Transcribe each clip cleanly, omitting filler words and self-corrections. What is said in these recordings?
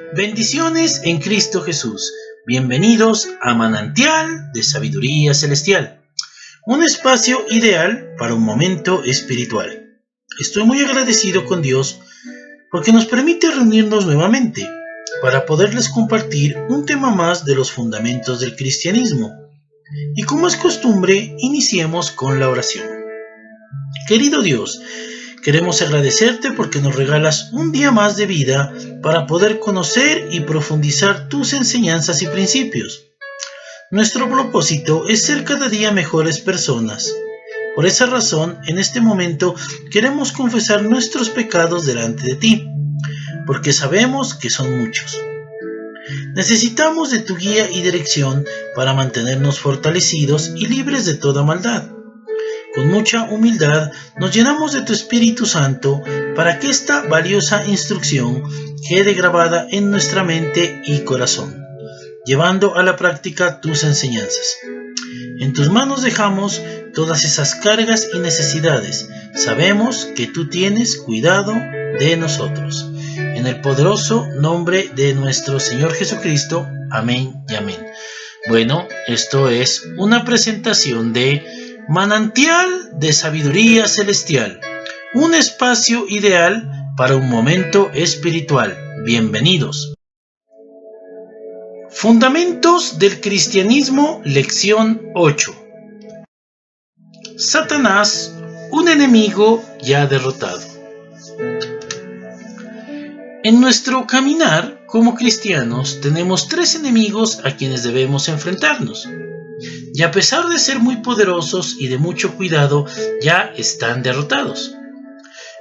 Bendiciones en Cristo Jesús. Bienvenidos a Manantial de Sabiduría Celestial, un espacio ideal para un momento espiritual. Estoy muy agradecido con Dios porque nos permite reunirnos nuevamente para poderles compartir un tema más de los fundamentos del cristianismo. Y como es costumbre, iniciemos con la oración. Querido Dios, queremos agradecerte porque nos regalas un día más de vida para poder conocer y profundizar tus enseñanzas y principios. Nuestro propósito es ser cada día mejores personas. Por esa razón, en este momento queremos confesar nuestros pecados delante de ti, porque sabemos que son muchos. Necesitamos de tu guía y dirección para mantenernos fortalecidos y libres de toda maldad. Con mucha humildad nos llenamos de tu Espíritu Santo para que esta valiosa instrucción quede grabada en nuestra mente y corazón, llevando a la práctica tus enseñanzas. En tus manos dejamos todas esas cargas y necesidades. Sabemos que tú tienes cuidado de nosotros. En el poderoso nombre de nuestro Señor Jesucristo. Amén y amén. Bueno, esto es una presentación de Manantial de Sabiduría Celestial, un espacio ideal para un momento espiritual. Bienvenidos. Fundamentos del cristianismo, lección 8. Satanás, un enemigo ya derrotado. En nuestro caminar como cristianos tenemos tres enemigos a quienes debemos enfrentarnos. Y a pesar de ser muy poderosos y de mucho cuidado, ya están derrotados.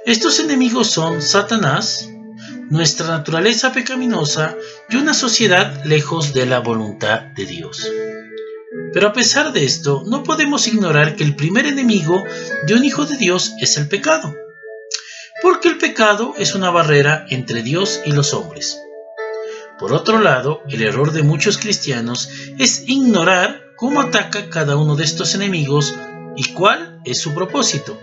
Estos enemigos son Satanás, nuestra naturaleza pecaminosa y una sociedad lejos de la voluntad de Dios. Pero a pesar de esto, no podemos ignorar que el primer enemigo de un hijo de Dios es el pecado, porque el pecado es una barrera entre Dios y los hombres. Por otro lado, el error de muchos cristianos es ignorar cómo ataca cada uno de estos enemigos y cuál es su propósito.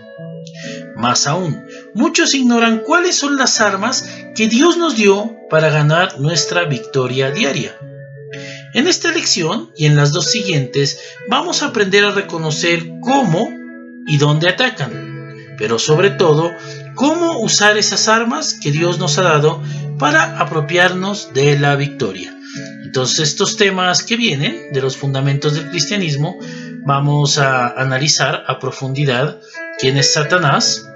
Más aún, muchos ignoran cuáles son las armas que Dios nos dio para ganar nuestra victoria diaria. En esta lección y en las dos siguientes vamos a aprender a reconocer cómo y dónde atacan, pero sobre todo, cómo usar esas armas que Dios nos ha dado para apropiarnos de la victoria. Entonces, estos temas que vienen de los fundamentos del cristianismo, vamos a analizar a profundidad quién es Satanás,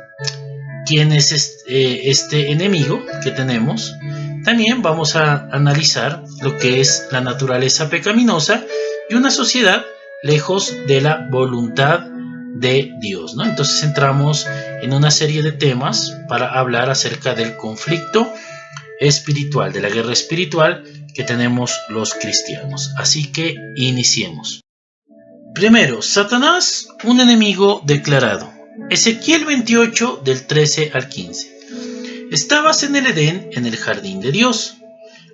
quién es este enemigo que tenemos. También vamos a analizar lo que es la naturaleza pecaminosa y una sociedad lejos de la voluntad de Dios, ¿no? Entonces entramos en una serie de temas para hablar acerca del conflicto espiritual, de la guerra espiritual que tenemos los cristianos. Así que iniciemos. Primero, Satanás, un enemigo declarado. Ezequiel 28 del 13 al 15. Estabas en el Edén, en el jardín de Dios,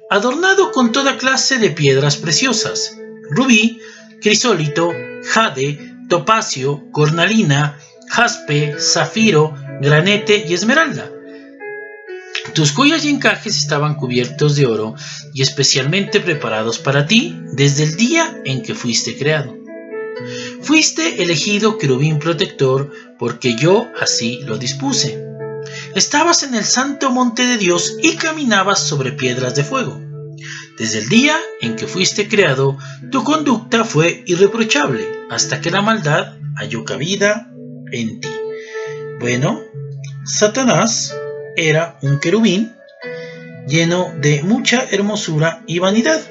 adornado con toda clase de piedras preciosas, rubí, crisólito, jade, topacio, cornalina, jaspe, zafiro, granete y esmeralda. Tus joyas y encajes estaban cubiertos de oro y especialmente preparados para ti desde el día en que fuiste creado. Fuiste elegido querubín protector porque yo así lo dispuse. Estabas en el santo monte de Dios y caminabas sobre piedras de fuego. Desde el día en que fuiste creado, tu conducta fue irreprochable hasta que la maldad halló cabida en ti. Bueno, Satanás era un querubín lleno de mucha hermosura y vanidad.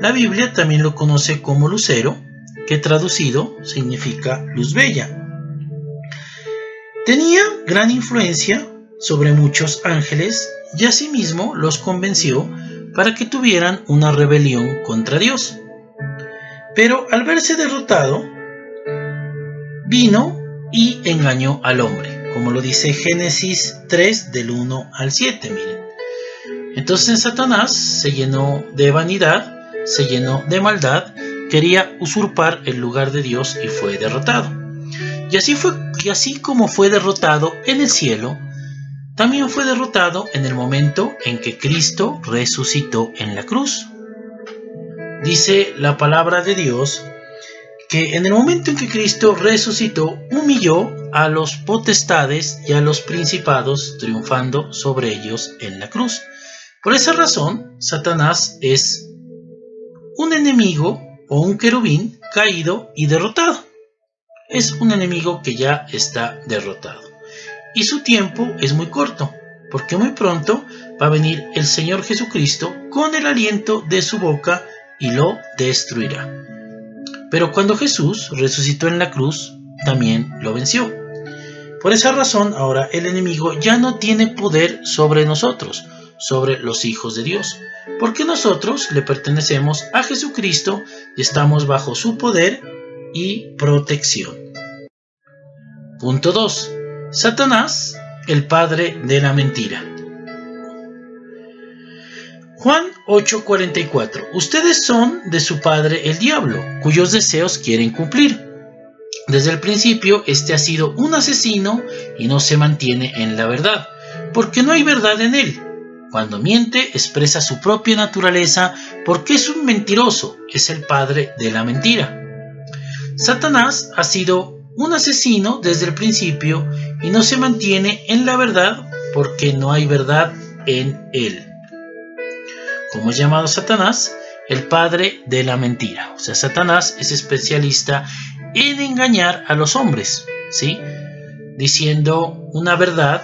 La Biblia también lo conoce como lucero, que traducido significa luz bella. Tenía gran influencia sobre muchos ángeles y asimismo los convenció para que tuvieran una rebelión contra Dios. Pero al verse derrotado, vino y engañó al hombre, como lo dice Génesis 3 del 1 al 7, miren. Entonces Satanás se llenó de vanidad, se llenó de maldad, quería usurpar el lugar de Dios y fue derrotado. Y así como fue derrotado en el cielo, también fue derrotado en el momento en que Cristo resucitó en la cruz. Dice la palabra de Dios que en el momento en que Cristo resucitó, humilló a los potestades y a los principados, triunfando sobre ellos en la cruz. Por esa razón, Satanás es un enemigo o un querubín caído y derrotado. Es un enemigo que ya está derrotado. Y su tiempo es muy corto, porque muy pronto va a venir el Señor Jesucristo con el aliento de su boca y lo destruirá. Pero cuando Jesús resucitó en la cruz, también lo venció. Por esa razón, ahora el enemigo ya no tiene poder sobre nosotros, sobre los hijos de Dios, porque nosotros le pertenecemos a Jesucristo y estamos bajo su poder y protección. Punto 2. Satanás, el padre de la mentira. Juan 8:44. Ustedes son de su padre el diablo, cuyos deseos quieren cumplir. Desde el principio, este ha sido un asesino y no se mantiene en la verdad, porque no hay verdad en él. Cuando miente, expresa su propia naturaleza, porque es un mentiroso, es el padre de la mentira. Satanás ha sido un asesino desde el principio y no se mantiene en la verdad, porque no hay verdad en él. ¿Cómo es llamado Satanás? El padre de la mentira. O sea, Satanás es especialista en engañar a los hombres, ¿sí? Diciendo una verdad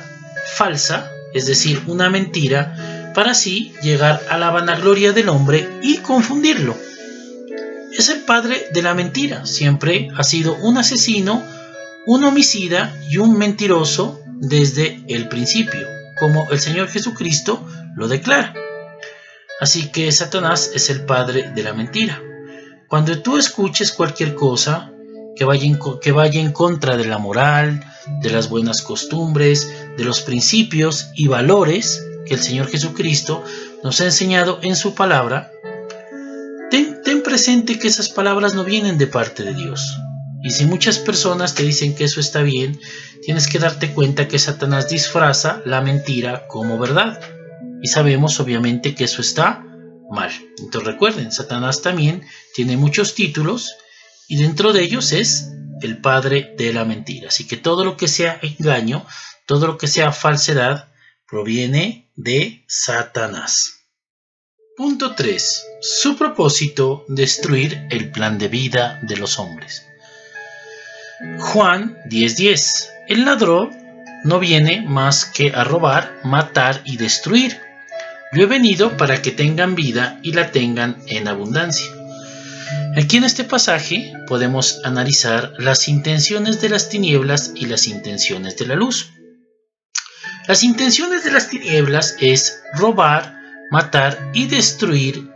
falsa, es decir, una mentira, para así llegar a la vanagloria del hombre y confundirlo. Es el padre de la mentira. Siempre ha sido un asesino, un homicida y un mentiroso desde el principio, como el Señor Jesucristo lo declara. Así que Satanás es el padre de la mentira. Cuando tú escuches cualquier cosa que vaya en contra de la moral, de las buenas costumbres, de los principios y valores que el Señor Jesucristo nos ha enseñado en su palabra, ten presente que esas palabras no vienen de parte de Dios. Y si muchas personas te dicen que eso está bien, tienes que darte cuenta que Satanás disfraza la mentira como verdad. Y sabemos obviamente que eso está mal. Entonces recuerden, Satanás también tiene muchos títulos y dentro de ellos es el padre de la mentira. Así que todo lo que sea engaño, todo lo que sea falsedad, proviene de Satanás. Punto 3. Su propósito: destruir el plan de vida de los hombres. Juan 10:10. El ladrón no viene más que a robar, matar y destruir. Yo he venido para que tengan vida y la tengan en abundancia. Aquí en este pasaje podemos analizar las intenciones de las tinieblas y las intenciones de la luz. Las intenciones de las tinieblas es robar, matar y destruir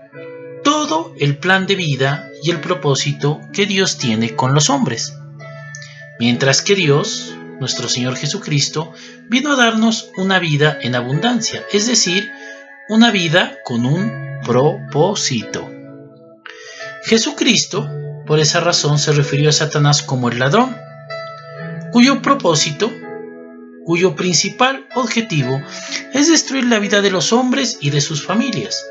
todo el plan de vida y el propósito que Dios tiene con los hombres. Mientras que Dios, nuestro Señor Jesucristo, vino a darnos una vida en abundancia, es decir, una vida con un propósito. Jesucristo, por esa razón, se refirió a Satanás como el ladrón, cuyo propósito, cuyo principal objetivo es destruir la vida de los hombres y de sus familias.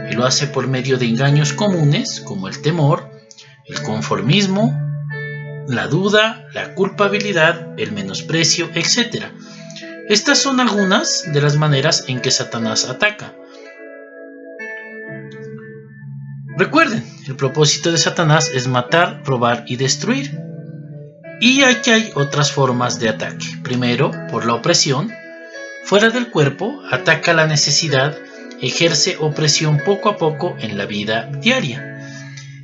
Y lo hace por medio de engaños comunes como el temor, el conformismo, la duda, la culpabilidad, el menosprecio, etc. Estas son algunas de las maneras en que Satanás ataca. Recuerden, el propósito de Satanás es matar, robar y destruir. Y aquí hay otras formas de ataque. Primero, por la opresión. Fuera del cuerpo, ataca la necesidad, ejerce opresión poco a poco en la vida diaria.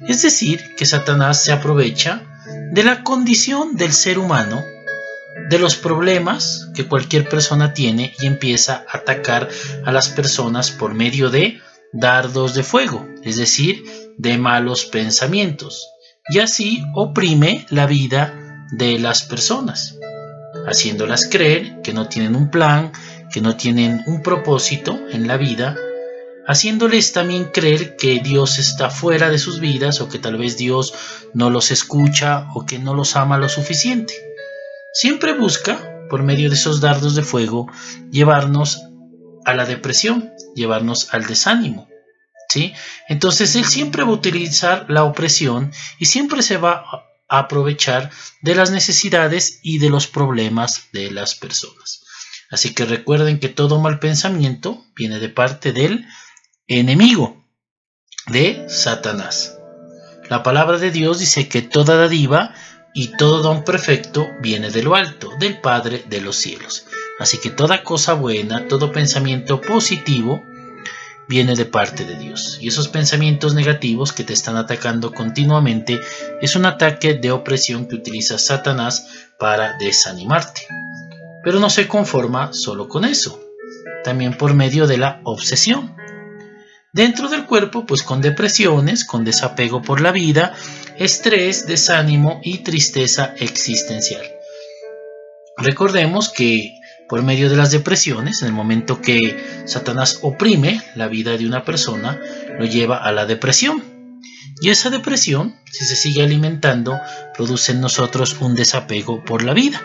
Es decir, que Satanás se aprovecha de la condición del ser humano, de los problemas que cualquier persona tiene y empieza a atacar a las personas por medio de dardos de fuego, es decir, de malos pensamientos, y así oprime la vida de las personas, haciéndolas creer que no tienen un plan, que no tienen un propósito en la vida, haciéndoles también creer que Dios está fuera de sus vidas o que tal vez Dios no los escucha o que no los ama lo suficiente. Siempre busca por medio de esos dardos de fuego, llevarnos a la depresión, llevarnos al desánimo, ¿sí? Entonces él siempre va a utilizar la opresión y siempre se va a aprovechar de las necesidades y de los problemas de las personas. Así que recuerden que todo mal pensamiento viene de parte del enemigo, de Satanás. La palabra de Dios dice que toda dádiva y todo don perfecto viene de lo alto, del Padre de los cielos. Así que toda cosa buena, todo pensamiento positivo viene de parte de Dios. Y esos pensamientos negativos que te están atacando continuamente es un ataque de opresión que utiliza Satanás para desanimarte. Pero no se conforma solo con eso, también por medio de la obsesión. Dentro del cuerpo, pues con depresiones, con desapego por la vida, estrés, desánimo y tristeza existencial. Recordemos que por medio de las depresiones, en el momento que Satanás oprime la vida de una persona, lo lleva a la depresión. Y esa depresión, si se sigue alimentando, produce en nosotros un desapego por la vida.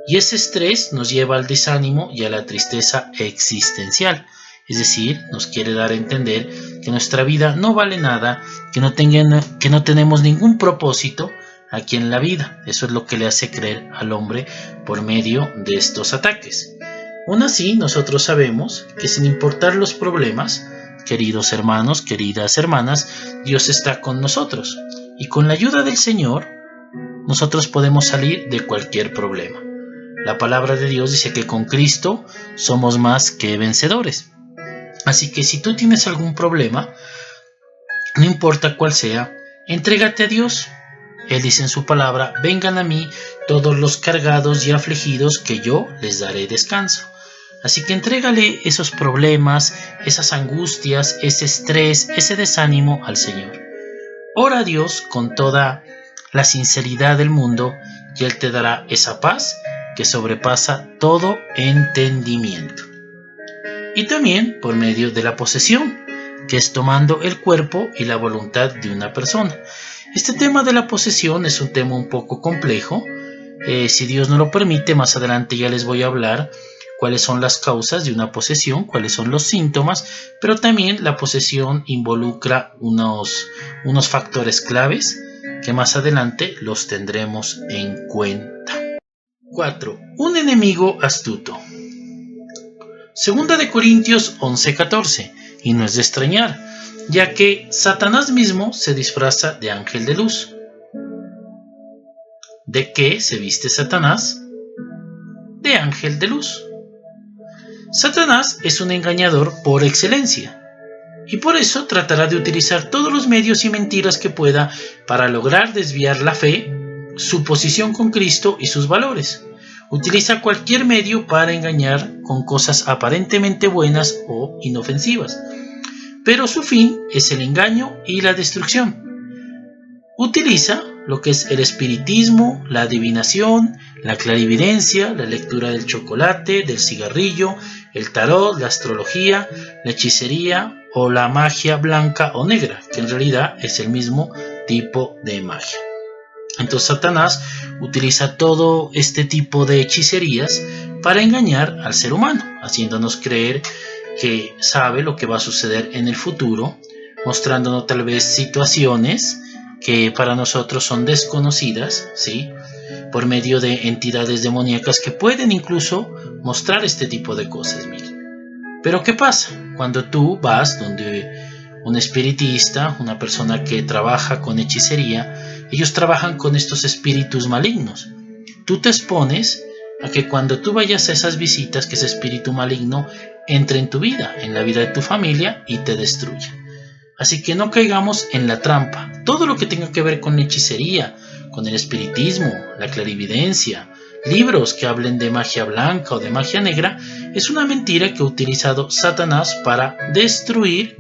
Y ese estrés nos lleva al desánimo y a la tristeza existencial. Es decir, nos quiere dar a entender que nuestra vida no vale nada, que no tenemos ningún propósito aquí en la vida. Eso es lo que le hace creer al hombre por medio de estos ataques. Aún así, nosotros sabemos que sin importar los problemas, queridos hermanos, queridas hermanas, Dios está con nosotros. Y con la ayuda del Señor, nosotros podemos salir de cualquier problema. La palabra de Dios dice que con Cristo somos más que vencedores. Así que si tú tienes algún problema, no importa cuál sea, entrégate a Dios. Él dice en su palabra, vengan a mí todos los cargados y afligidos, que yo les daré descanso. Así que entrégale esos problemas, esas angustias, ese estrés, ese desánimo al Señor. Ora a Dios con toda la sinceridad del mundo y Él te dará esa paz que sobrepasa todo entendimiento. Y también por medio de la posesión, que es tomando el cuerpo y la voluntad de una persona. Este tema de la posesión es un tema un poco complejo. Si Dios no lo permite, más adelante ya les voy a hablar cuáles son las causas de una posesión, cuáles son los síntomas, pero también la posesión involucra unos factores claves que más adelante los tendremos en cuenta. 4. Un enemigo astuto. Segunda de Corintios 11:14, y no es de extrañar, ya que Satanás mismo se disfraza de ángel de luz. ¿De qué se viste Satanás? De ángel de luz. Satanás es un engañador por excelencia, y por eso tratará de utilizar todos los medios y mentiras que pueda para lograr desviar la fe, su posición con Cristo y sus valores. Utiliza cualquier medio para engañar con cosas aparentemente buenas o inofensivas, pero su fin es el engaño y la destrucción. Utiliza lo que es el espiritismo, la adivinación, la clarividencia, la lectura del chocolate, del cigarrillo, el tarot, la astrología, la hechicería o la magia blanca o negra, que en realidad es el mismo tipo de magia. Entonces Satanás utiliza todo este tipo de hechicerías para engañar al ser humano, haciéndonos creer que sabe lo que va a suceder en el futuro, mostrándonos tal vez situaciones que para nosotros son desconocidas, ¿sí? Por medio de entidades demoníacas que pueden incluso mostrar este tipo de cosas. Miren. Pero ¿qué pasa? Cuando tú vas donde un espiritista, una persona que trabaja con hechicería, ellos trabajan con estos espíritus malignos. Tú te expones a que cuando tú vayas a esas visitas, que ese espíritu maligno entre en tu vida, en la vida de tu familia y te destruya. Así que no caigamos en la trampa. Todo lo que tenga que ver con la hechicería, con el espiritismo, la clarividencia, libros que hablen de magia blanca o de magia negra, es una mentira que ha utilizado Satanás para destruir,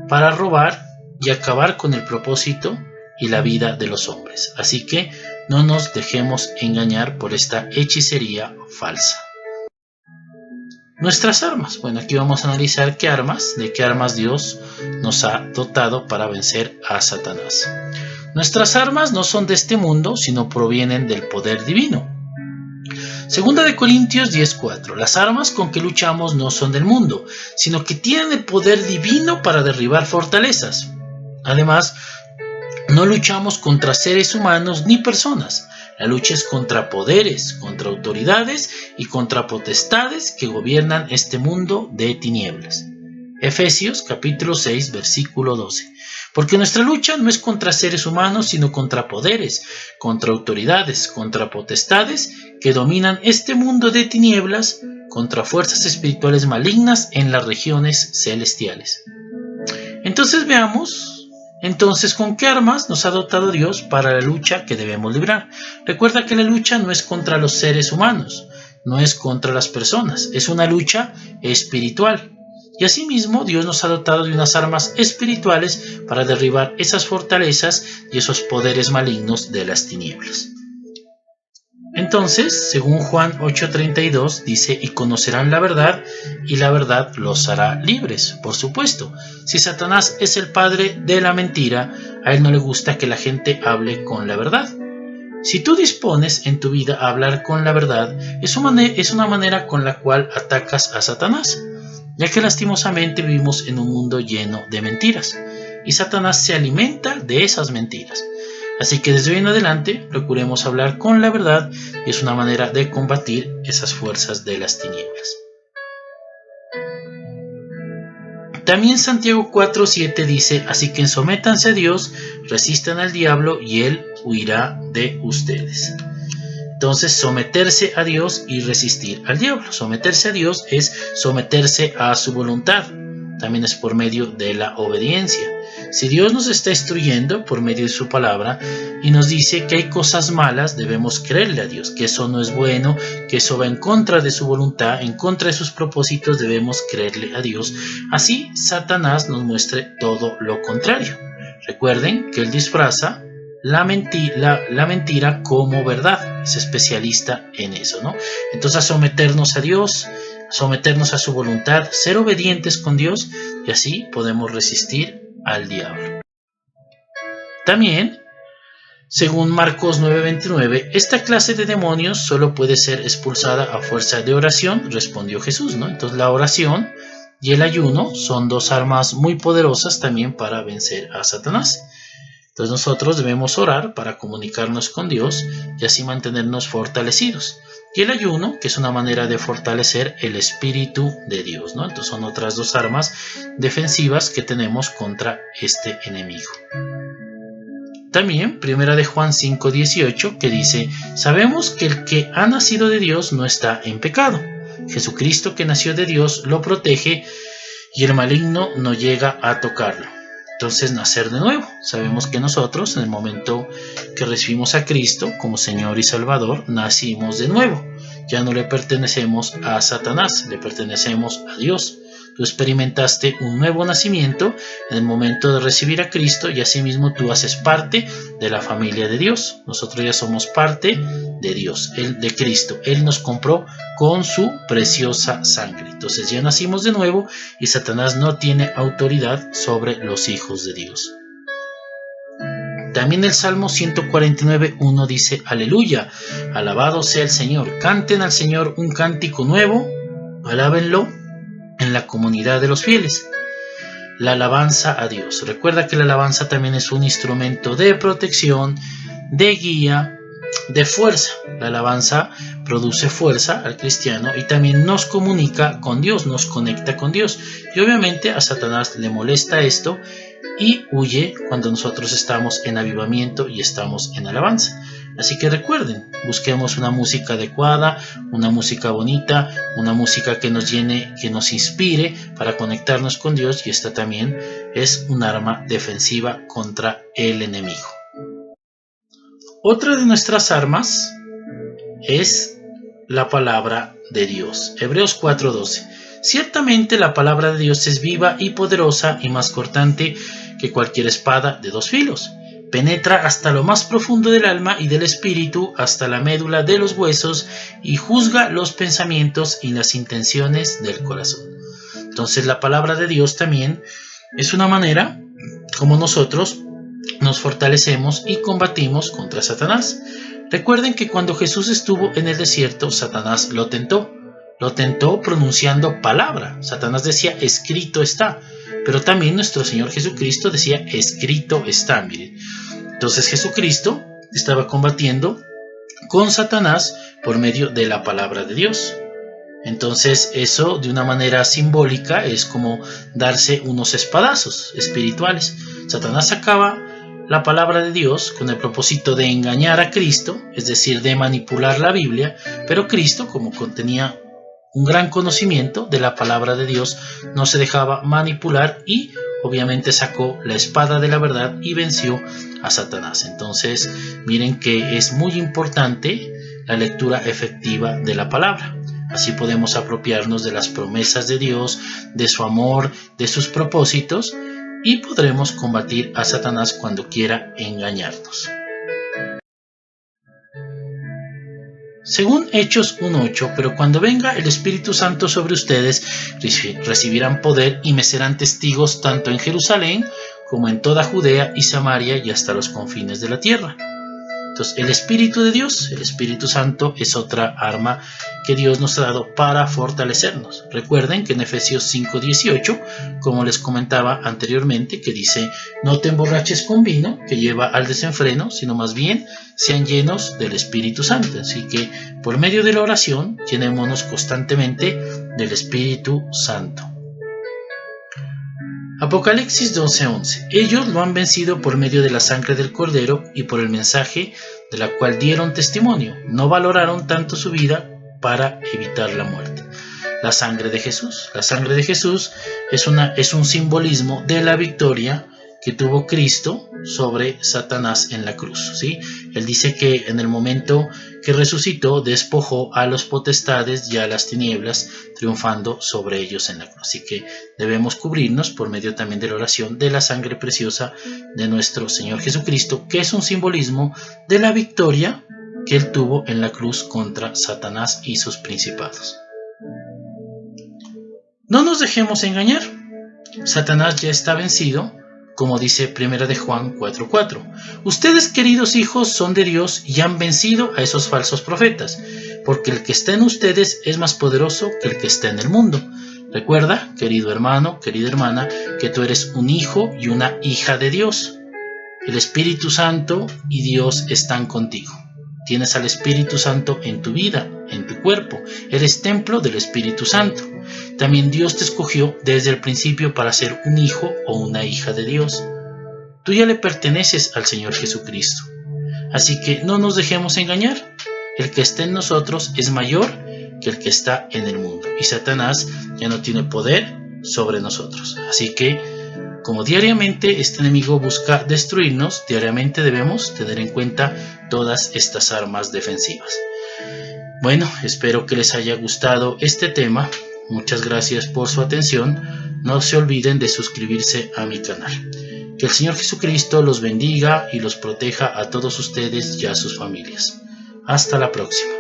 para robar y acabar con el propósito y la vida de los hombres. Así que no nos dejemos engañar por esta hechicería falsa. Nuestras armas. Bueno, aquí vamos a analizar de qué armas Dios nos ha dotado para vencer a Satanás. Nuestras armas no son de este mundo, sino provienen del poder divino. Segunda de Corintios 10:4. Las armas con que luchamos no son del mundo, sino que tienen el poder divino para derribar fortalezas. Además, no luchamos contra seres humanos ni personas. La lucha es contra poderes, contra autoridades y contra potestades que gobiernan este mundo de tinieblas. Efesios capítulo 6, versículo 12. Porque nuestra lucha no es contra seres humanos, sino contra poderes, contra autoridades, contra potestades que dominan este mundo de tinieblas, contra fuerzas espirituales malignas en las regiones celestiales. Entonces veamos, ¿con qué armas nos ha dotado Dios para la lucha que debemos librar? Recuerda que la lucha no es contra los seres humanos, no es contra las personas, es una lucha espiritual. Y asimismo, Dios nos ha dotado de unas armas espirituales para derribar esas fortalezas y esos poderes malignos de las tinieblas. Entonces, según Juan 8:32, dice, y conocerán la verdad, y la verdad los hará libres. Por supuesto, si Satanás es el padre de la mentira, a él no le gusta que la gente hable con la verdad. Si tú dispones en tu vida a hablar con la verdad, es una manera con la cual atacas a Satanás, ya que lastimosamente vivimos en un mundo lleno de mentiras, y Satanás se alimenta de esas mentiras. Así que desde hoy en adelante procuremos hablar con la verdad, y es una manera de combatir esas fuerzas de las tinieblas. También Santiago 4:7 dice, así que sométanse a Dios, resistan al diablo y él huirá de ustedes. Entonces, someterse a Dios y resistir al diablo. Someterse a Dios es someterse a su voluntad. También es por medio de la obediencia. Si Dios nos está instruyendo por medio de su palabra y nos dice que hay cosas malas, debemos creerle a Dios, que eso no es bueno, que eso va en contra de su voluntad, en contra de sus propósitos, debemos creerle a Dios. Así Satanás nos muestre todo lo contrario. Recuerden que él disfraza la mentira como verdad, es especialista en eso, ¿no? Entonces, a someternos a Dios, someternos a su voluntad, ser obedientes con Dios, y así podemos resistir al diablo. También, según Marcos 9:29, esta clase de demonios solo puede ser expulsada a fuerza de oración, respondió Jesús, ¿no? Entonces, la oración y el ayuno son dos armas muy poderosas también para vencer a Satanás. Entonces nosotros debemos orar para comunicarnos con Dios y así mantenernos fortalecidos. Y el ayuno, que es una manera de fortalecer el Espíritu de Dios, ¿no? Entonces son otras dos armas defensivas que tenemos contra este enemigo. También, primera de Juan 5:18, que dice, sabemos que el que ha nacido de Dios no está en pecado. Jesucristo que nació de Dios lo protege y el maligno no llega a tocarlo. Entonces, nacer de nuevo. Sabemos que nosotros, en el momento que recibimos a Cristo como Señor y Salvador, nacimos de nuevo. Ya no le pertenecemos a Satanás, le pertenecemos a Dios. Tú experimentaste un nuevo nacimiento en el momento de recibir a Cristo y asimismo tú haces parte de la familia de Dios. Nosotros ya somos parte de Dios, de Cristo. Él nos compró con su preciosa sangre. Entonces ya nacimos de nuevo y Satanás no tiene autoridad sobre los hijos de Dios. También el Salmo 149:1 dice, aleluya, alabado sea el Señor, canten al Señor un cántico nuevo, alábenlo en la comunidad de los fieles. La alabanza a Dios. Recuerda que la alabanza también es un instrumento de protección, de guía, de fuerza. La alabanza produce fuerza al cristiano y también nos comunica con Dios, nos conecta con Dios. Y obviamente a Satanás le molesta esto y huye cuando nosotros estamos en avivamiento y estamos en alabanza. Así que recuerden, busquemos una música adecuada, una música bonita, una música que nos llene, que nos inspire para conectarnos con Dios, y esta también es un arma defensiva contra el enemigo. Otra de nuestras armas es la palabra de Dios. Hebreos 4:12. Ciertamente la palabra de Dios es viva y poderosa y más cortante que cualquier espada de dos filos. Penetra hasta lo más profundo del alma y del espíritu, hasta la médula de los huesos, y juzga los pensamientos y las intenciones del corazón. Entonces la palabra de Dios también es una manera como nosotros nos fortalecemos y combatimos contra Satanás. Recuerden que cuando Jesús estuvo en el desierto, Satanás lo tentó. Lo tentó pronunciando palabra. Satanás decía, escrito está. Pero también nuestro Señor Jesucristo decía, escrito está. Miren. Entonces Jesucristo estaba combatiendo con Satanás por medio de la palabra de Dios. Entonces eso de una manera simbólica es como darse unos espadazos espirituales. Satanás sacaba la palabra de Dios con el propósito de engañar a Cristo, es decir, de manipular la Biblia, pero Cristo, como contenía un gran conocimiento de la palabra de Dios, no se dejaba manipular y obviamente sacó la espada de la verdad y venció a Satanás. Entonces miren que es muy importante la lectura efectiva de la palabra. Así podemos apropiarnos de las promesas de Dios, de su amor, de sus propósitos, y podremos combatir a Satanás cuando quiera engañarnos. Según Hechos 1:8, pero cuando venga el Espíritu Santo sobre ustedes, recibirán poder y me serán testigos tanto en Jerusalén como en toda Judea y Samaria y hasta los confines de la tierra. Entonces, el Espíritu de Dios, el Espíritu Santo, es otra arma que Dios nos ha dado para fortalecernos. Recuerden que en Efesios 5:18, como les comentaba anteriormente, que dice, no te emborraches con vino, que lleva al desenfreno, sino más bien sean llenos del Espíritu Santo. Así que, por medio de la oración, llenémonos constantemente del Espíritu Santo. Apocalipsis 12:11. Ellos lo han vencido por medio de la sangre del Cordero y por el mensaje de la cual dieron testimonio. No valoraron tanto su vida para evitar la muerte. La sangre de Jesús. La sangre de Jesús es un simbolismo de la victoria que tuvo Cristo sobre Satanás en la cruz, ¿sí? Él dice que en el momento que resucitó, despojó a los potestades y a las tinieblas, triunfando sobre ellos en la cruz. Así que debemos cubrirnos por medio también de la oración de la sangre preciosa de nuestro Señor Jesucristo, que es un simbolismo de la victoria que Él tuvo en la cruz contra Satanás y sus principados. No nos dejemos engañar. Satanás ya está vencido, como dice 1 de Juan 4:4. Ustedes, queridos hijos, son de Dios y han vencido a esos falsos profetas, porque el que está en ustedes es más poderoso que el que está en el mundo. Recuerda, querido hermano, querida hermana, que tú eres un hijo y una hija de Dios. El Espíritu Santo y Dios están contigo. Tienes al Espíritu Santo en tu vida, en tu cuerpo. Eres templo del Espíritu Santo. También Dios te escogió desde el principio para ser un hijo o una hija de Dios. Tú ya le perteneces al Señor Jesucristo. Así que no nos dejemos engañar. El que está en nosotros es mayor que el que está en el mundo. Y Satanás ya no tiene poder sobre nosotros. Así que, como diariamente este enemigo busca destruirnos, diariamente debemos tener en cuenta todas estas armas defensivas. Bueno, espero que les haya gustado este tema. Muchas gracias por su atención. No se olviden de suscribirse a mi canal. Que el Señor Jesucristo los bendiga y los proteja a todos ustedes y a sus familias. Hasta la próxima.